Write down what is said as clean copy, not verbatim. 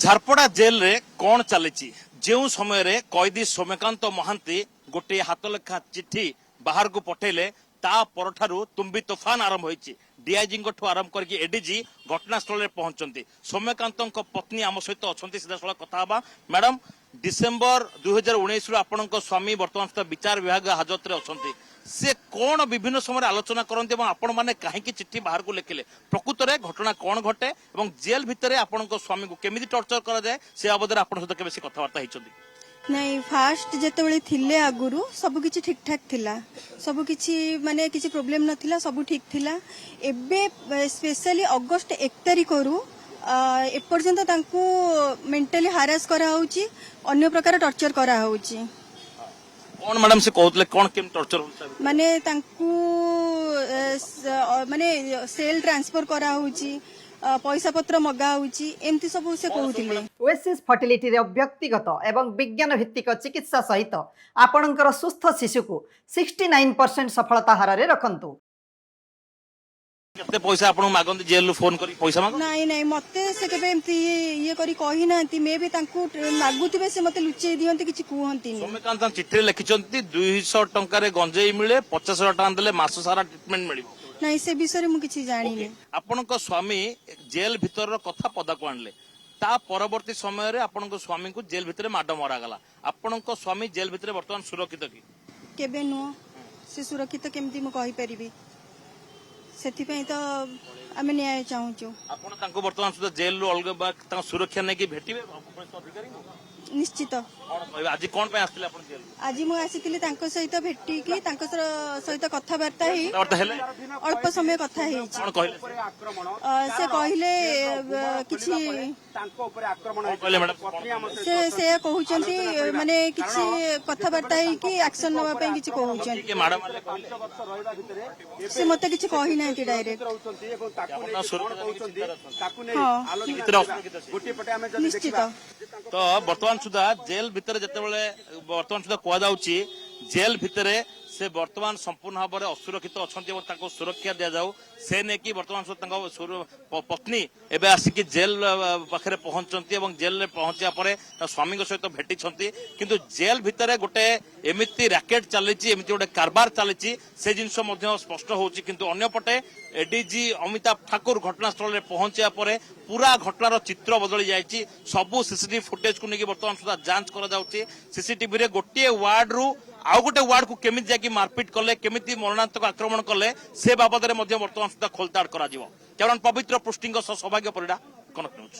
Jharpada jail रे कौन चली जो समय रे कैदी सोमकांत महांती गोटे हाथ लेखा चिट्ठी बाहर को पठेले ता परठारु तुम्बी तोफान आरंभ होईची डीआईजी आरंभ करके एडीजी घटनास्थल में पहुंचती सोमकांत पत्नी आम सहित अच्छा सीधा कथा मैडम डिसेम्बर 2019 रु आपण स्वामी बर्तमान सुधा विचार विभाग हाजत रे अछंती से कौन विभिन्न समय आलोचना करते आपण मैंने कहीं चिट्ठी बाहर को लिखिले प्रकृत में घटना कौन घटे और जेल भितर आपण स्वामी को केमिति टर्चर करा जाए से बाबद आपण सहित केबे कथबार्ता होइछंती नहीं फास्ट जेतेबेले थिले आगुरु सब किछि ठीक ठाक थिला सब किछि माने किछि प्रॉब्लम नथिला सब ठीक थिला एबे स्पेशली अगस्त 1 तारिख रु एपर्यंत तांकू मेंटली हारास करा होउची अन्य प्रकार टॉर्चर करा होउची कौन मैडम से कहतले कौन केम टॉर्चर होता माने तांकू माने सेल ट्रांसफर करा होउची पैसा पत्र मगा होउची एमती सब से कहउतिले ओएसिस फर्टिलिटी रे व्यक्तिगत एवं विज्ञान भित्तिक चिकित्सा सहित आपणकर सुस्थ शिशु को 69% सफलता हार रे रखंतु केते पैसा आपण मागंती जेल रू फोन करी पैसा माग नहीं नहीं मते से केबे एमती ये करी कहि नांती मे भी तांकू लागुतिबे से मते लुचेई दियंती किछि कुहंती सोमकांत चिट्ठी लिखिचंती 200 टंका रे गंजेई मिले 50 टका देले मास सारा ट्रीटमेंट मिलिबो नहीं से विषय मु किछि जानिनी आपनक स्वामी जेल भितर कथा पदा को आणले ता परवर्ती समय रे आपनक स्वामी को जेल भितर माड मरा गला आपनक स्वामी जेल भितर वर्तमान सुरक्षित की केबे नो से सुरक्षित केमती मु कहि परिबी सेति पई तो आमे न्याय चाहू छु आपण तांको वर्तमान सुधा जेल रो अलग ता सुरक्षा नै की भेटिबे अधिकारी निश्चित आज कौन पे आस्तिले आपण जेल आज मु आसीतिली तांको सहित भेटी की तांको सहित कथाबार्ता ही अल्प समय कथा हे कौन कहले से कहले किछि तांको ऊपर आक्रमण कहले मैडम से कहउचंती माने किछि कथाबार्ता ही की एक्शन नवा पे किछि कहउचंती के मैडम वाले 5 वर्ष रहइबा भितरे से मते किछि कहि नांती डायरेक्ट रहउचंती एवं ताकू नै कोन कहउचंती ताकू नै हाँ। आलोचना गोटी पटे हमें जदी निश्चित देखिबा तो वर्तमान सुधा जेल भितर जेतेबेले वर्तमान सुधा कुआ जाउची जेल भितरे से वर्तमान संपूर्ण भाव में असुरक्षित अच्छा सुरक्षा दि जाऊ से ने कि वर्तमान पत्नी एवं आसिक जेल पाखे पहुंचती जेल में पहुंचा पर स्वामी सहित भेटी किंतु जेल भितर गोटे एमती रैकेट चली गोटे कारबार चली से जिनस स्पष्ट होची किंतु अन्यपटे एडीजी अमिताभ ठाकुर घटनास्थल में पहुंचा पर पूरा घटनार चित्र बदली जाइए सबू सीसीटीवी फुटेज को लेकिन बर्तमान सुधा जांच करा सीसीटीवी रे गोटे वार्ड रु आउ गोटे वार्ड को केमिति जाकि मारपिट कले केमिति मरणांतक आक्रमण कले से बाबद में बर्तमान सुधा खोलताड़ करा कारण पवित्र पृष्टिंग सौभाग्य परिडा कनक न्यूज।